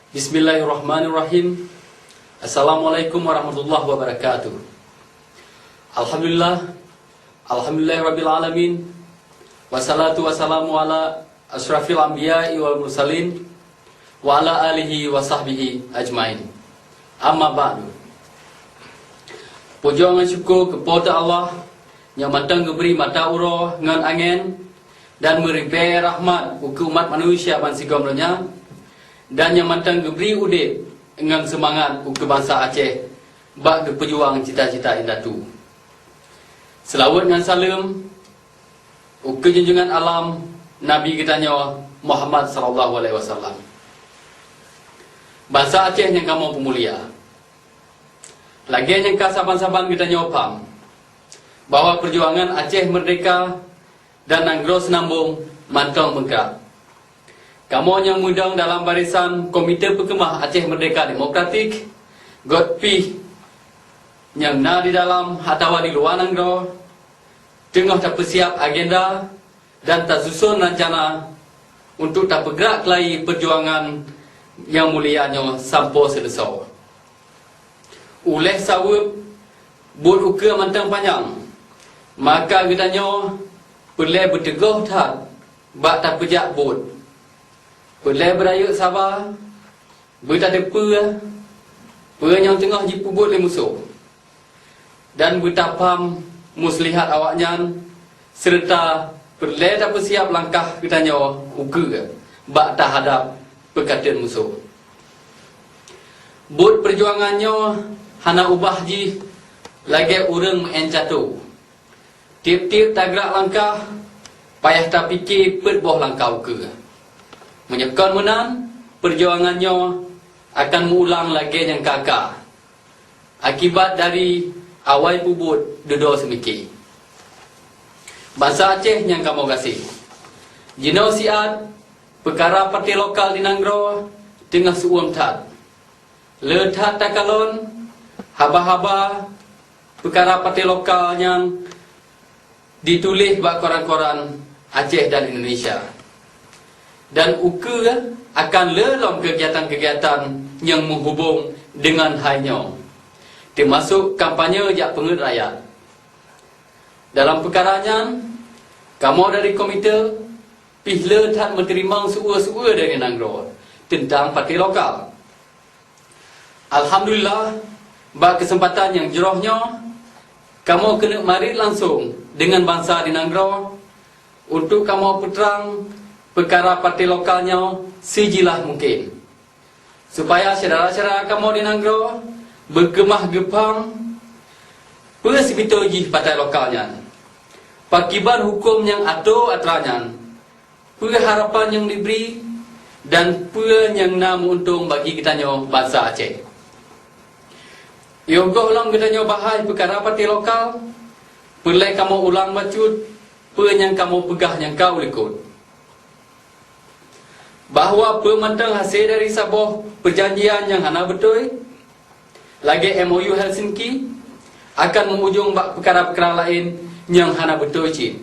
Bismillahirrahmanirrahim. Assalamualaikum warahmatullahi wabarakatuh. Alhamdulillahirabbil alamin. Wassalatu wassalamu ala asyrafil anbiya'i wal mursalin wa ala alihi wa sahbihi ajmain. Amma ba'du. Puja dan syukur kepada Allah yang matang memberi mata urah ngan angin dan memberi rahmat ke umat manusia bansigomnya, dan yang matang memberi udip dengan semangat ke bangsa Aceh bak ke pejuang cita-cita indah tu. Selawat dengan salam ke junjungan alam Nabi kita nyawa Muhammad sallallahu alaihi wasallam. Bangsa Aceh yang kamu pemulia. Lagi yang saban-saban kita nyawa paham bahawa perjuangan Aceh merdeka dan Nanggro Senambung mantong bengkak. Kamu yang mudang dalam barisan Komite Pekemah Aceh Merdeka Demokratik, Godpi yang na di dalam atau di luar Nanggro, tengah tak persiap agenda dan tak susun rencana untuk tak bergerak kelai perjuangan yang mulianya sampai selesai. Oleh sawab buat uka mantang panjang, maka gedanya perlu berteguh tak bak tak pejak buat. Perlu beraya sabar, bertak ada yang tengah jipu buat le musuh, dan bertapam muslihat awaknya, serta perlu tak persiap langkah gedanya uka bak tak hadap perkataan musuh. Buat perjuangannya hana ubah ji lagi urang mencatu. Tiap-tiap tak gerak langkah, payah tak fikir perboh langkah uka. Menyekan menang, perjuangannya akan mengulang lagi yang kakak. Akibat dari awal pubut duduk semiki. Bangsa Aceh yang kamu kasih. Jinau siat, perkara parti lokal di Nanggro, tengah suam tat. Letat takalon, haba-haba, perkara parti lokal yang ditulis bak koran-koran Aceh dan Indonesia. Dan uka akan lelom kegiatan-kegiatan yang menghubung dengan hanya, termasuk kampanye jak pengut rakyat. Dalam perkaranya, kamu dari komite pihla tak menerima suara-suara dari Nanggro tentang parti lokal. Alhamdulillah, bak kesempatan yang jerohnya, kamu kena mari langsung dengan bangsa di Nanggro untuk kamu peterang perkara parti lokalnya sejilah mungkin, supaya saudara-saudara kamu di Nanggro bergemah gepang persibitoji partai lokalnya, pakiban hukum yang ada atranya, harapan yang diberi dan yang namu untung bagi kita nyo bangsa Aceh. Yogoh ulang kita nyo bahas perkara parti lokal, perlu kamu ulang bacut yang kamu pegah yang kau likut. Bahawa pemantang hasil dari sebuah perjanjian yang hana betul, lagi MOU Helsinki akan mengujung perkara-perkara lain yang hana betul cik.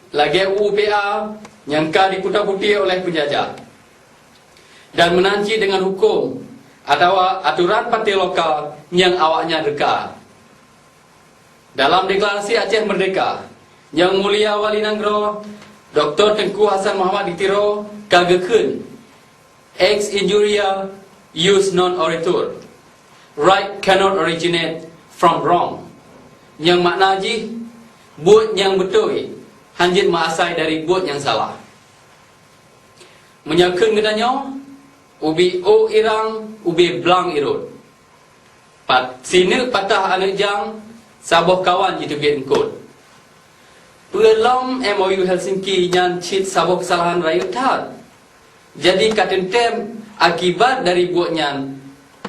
Lagi UPA yang kah diputar-putir oleh penjajah dan menanci dengan hukum atau aturan parti lokal yang awaknya reka. Dalam deklarasi Aceh Merdeka, Yang Mulia Wali Nanggro Dr. Tengku Hassan Muhammad ditiro kagakeun ex injuria use non-orator. Right cannot originate from wrong. Yang makna ji buat yang betul hanjit maasai dari buat yang salah. Menyakeun gedanya ubi o irang ubi blang irut. Sini patah anak jang saboh kawan jitu bian kod. Pelom MOU Helsinki yang cit sabuh kesalahan rakyat tak. Jadi katentem akibat dari buatnya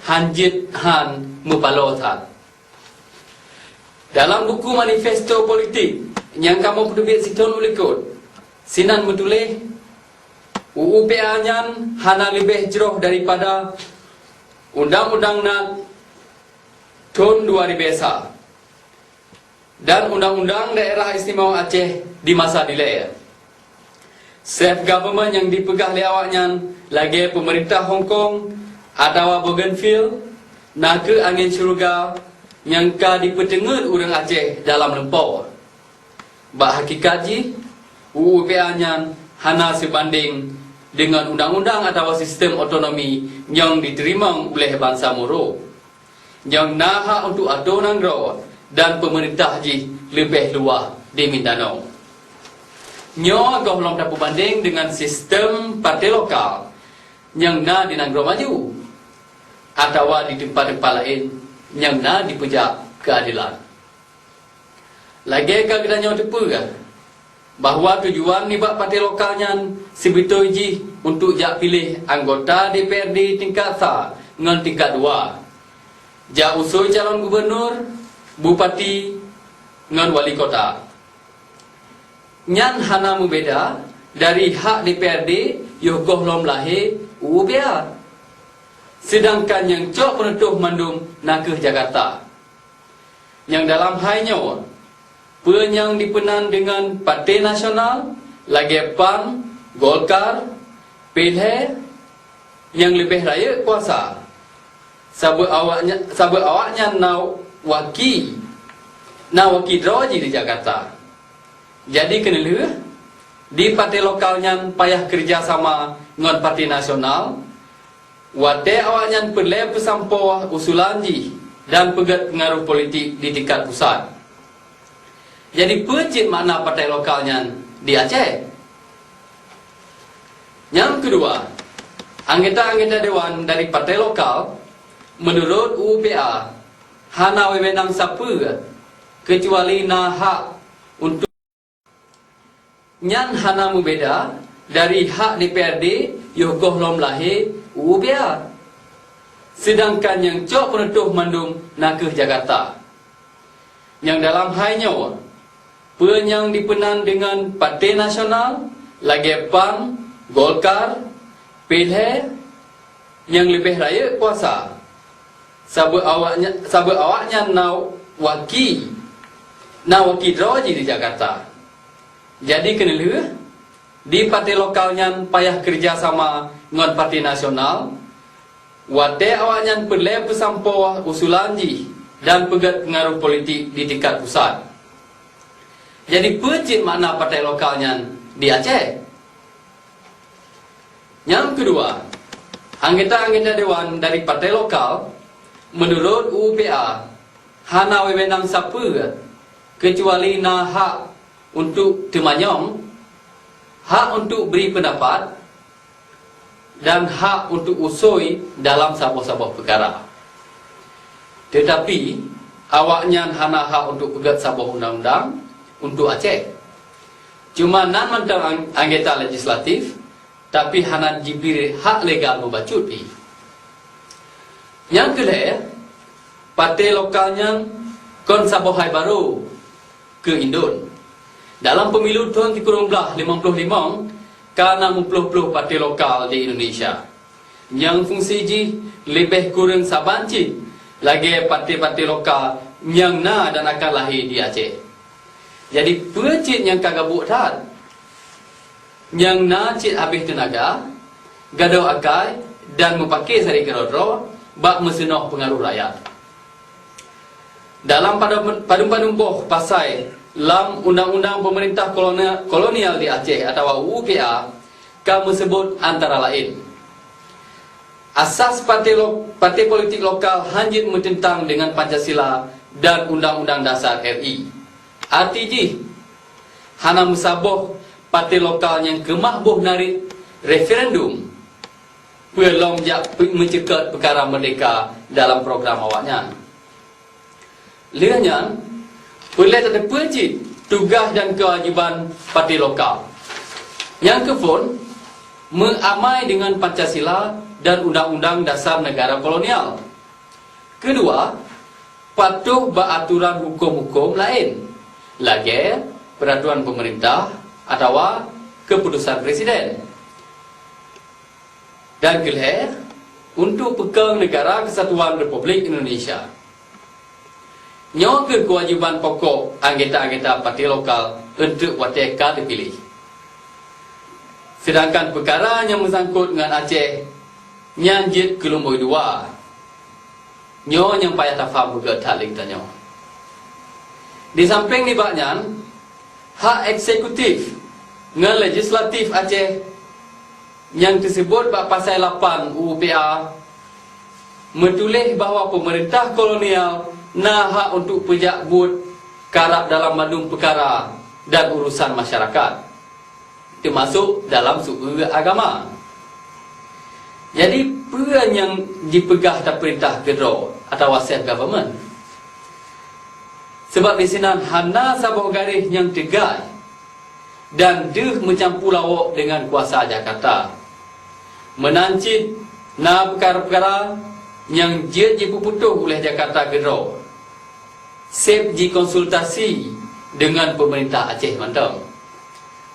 hanjit han mupalo tak. Dalam buku manifesto politik yang kamu penerbit siton ulikut, sinan metulis UUPA nyan hana lebih jeroh daripada undang-undang nak tahun 2000 dan Undang-Undang Daerah Istimewa Aceh di masa dilaya. self government yang dipegah oleh awaknya lagi pemerintah Hong Kong atau Bougainville nak ke angin syurga yang ka dipertengah orang Aceh dalam lempau. Bak hakikat ji UUPA nya hana sebanding dengan undang-undang atau sistem otonomi yang diterima oleh bangsa Moro yang nak untuk atur nanggro dan pemerintah ji lebih luas di Mindanao. Nyo agak belum dapat banding dengan sistem partai lokal yang na di Nanggro maju atau di tempat-tempat lain yang na dipejak keadilan. Lagi kita nyo tepu kan bahawa tujuan ni bak partai lokalnya sebetul ji untuk jak pilih anggota DPRD tingkat sah dengan tingkat 2. Jak usul calon gubernur, bupati dengan wali kota. Nyan hana membeda dari hak DPRD yokoh lom lahir UUPA. Sedangkan yang cok penentuh mandum nak ke Jakarta. Yang dalam halnya yang dipenan dengan Partai Nasional, lagi PAN, Golkar, PILH yang lebih raya kuasa. Sabut awaknya nak waki droji di Jakarta. Jadi kena di partai lokalnya payah kerjasama dengan Partai Nasional. Wate awaknya perlu pesampo usulan ji dan pegat pengaruh politik di tingkat pusat. Jadi pecit makna partai lokalnya di Aceh. Yang kedua, anggota-anggota dewan dari partai lokal menurut UUPA hana wewenang siapa kecuali na hak untuk nyan hana membeda dari hak DPRD yokoh lom lahir UUPA. Sedangkan yang cok penentuh mandum nak ke Jakarta. Yang dalam halnya yang dipenan dengan Partai Nasional, lagi PAN, Golkar, PILH yang lebih raya kuasa. Sabut awaknya nak waki droji di Jakarta. Jadi kena di partai lokalnya payah kerjasama dengan Partai Nasional. Wate awaknya perlu pesampo usulan ji dan pegat pengaruh politik di tingkat pusat. Jadi pecit makna partai lokalnya di Aceh. Yang kedua, anggota-anggota dewan dari partai lokal menurut UUPA hana wewenang siapa kecuali na hak untuk temanyong, hak untuk beri pendapat dan hak untuk usui dalam sabah-sabah perkara. Tetapi awaknya hana hak untuk pegat sabah undang-undang untuk Aceh. Cuma nan mentang anggota legislatif tapi hana diberi hak legal membacuti. Yang kedua, partai lokalnya kon sabah hai baru ke Indon. Dalam pemilu tahun 1955 karena 50 partai lokal di Indonesia yang fungsi ji lebih kurang sabanci lagi partai-partai lokal yang na dan akan lahir di Aceh. Jadi pecit yang kagabuk tat yang na cit habis tenaga gaduh akai dan mempakai sari kerodro bak mesenok pengaruh rakyat. Dalam padum-padum boh pasai lam undang-undang pemerintah kolonial di Aceh atau UUPA kamu sebut antara lain asas partai politik lokal hanjit mententang dengan Pancasila dan Undang-Undang Dasar RI. Arti hana musaboh partai lokal yang kemah boh narik referendum pelong jak mencekat perkara merdeka dalam program awaknya. Lihatnya boleh tak pecit tugas dan kewajiban partai lokal. Yang kepun mengamai dengan Pancasila dan Undang-Undang Dasar Negara Kolonial. Kedua, patuh beraturan hukum-hukum lain, lagi peraturan pemerintah atau keputusan presiden. Dan kelih untuk pegang negara Kesatuan Republik Indonesia. Nyawa kewajiban pokok anggota-anggota partai lokal untuk wateka dipilih. Sedangkan perkara yang bersangkut dengan Aceh nyanjit kelompok dua. Nyo yang payah tak faham juga tak lagi tanya. Di samping ni baknya hak eksekutif dengan legislatif Aceh yang tersebut bab pasal 8 UPA menulis bahawa pemerintah kolonial nak hak untuk pejak but karab dalam mandum perkara dan urusan masyarakat, termasuk dalam sumber agama. Jadi peran yang dipegah dan perintah kedua atau self government. Sebab di sini hana sebuah garis yang tegas dan dia mencampur lawak dengan kuasa Jakarta, menancit na perkara-perkara yang dia dipuputuh oleh Jakarta kedua. Sep dikonsultasi dengan pemerintah Aceh Mandam.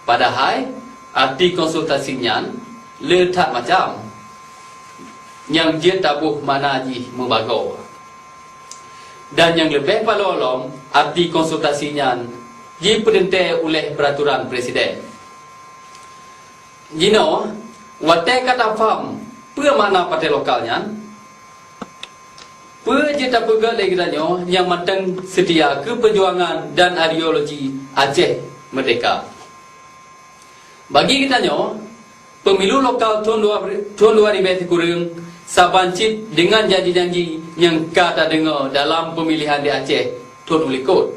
Padahal arti konsultasinya letak macam yang dia tabuh mana ji membagau. Dan yang lebih palolong arti konsultasinya diperintah oleh peraturan presiden. Jino, watai kata faham apa makna partai lokalnya? Perjita pegat lagi tanya yang matang setia ke perjuangan dan ideologi Aceh Merdeka. Bagi kita tanya, pemilu lokal tahun 2000 kurang sabancit dengan janji-janji yang kata dengar dalam pemilihan di Aceh tahun berikut.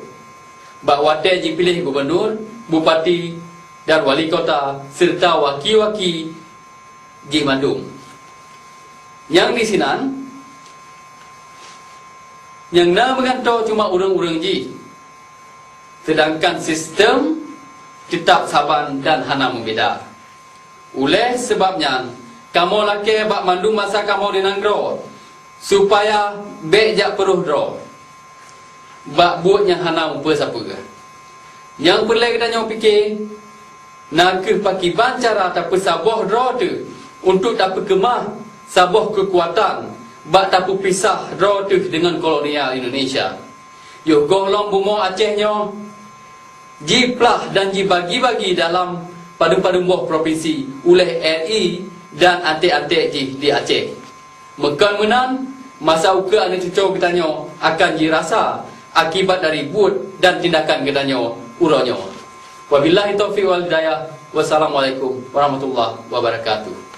Bahawa dia dipilih gubernur, bupati dan wali kota serta wakil-wakil di Mandung. Yang di sini yang nak mengantau cuma orang-orang ji. Sedangkan sistem tetap saban dan hana membeda. Oleh sebabnya, kamu laki bak mandung masa kamu di Nanggro supaya bek jak peruh draw. Bak buat yang hana apa siapa ke. Yang perlu kita nyawa fikir, nak ke paki bancara tak pesabah draw tu untuk tak kemah sabah kekuatan bak tapu pisah draw tu dengan kolonial Indonesia. Yo golong bumo Acehnya jiplah dan dibagi-bagi dalam pada-pada buah provinsi oleh RI dan antek-antek di Aceh. Mekan menan masa uka anda cucuk kitanya akan dirasa akibat dari buat dan tindakan kitanya uranya. Wabillahi taufiq wal hidayah. Wassalamualaikum warahmatullahi wabarakatuh.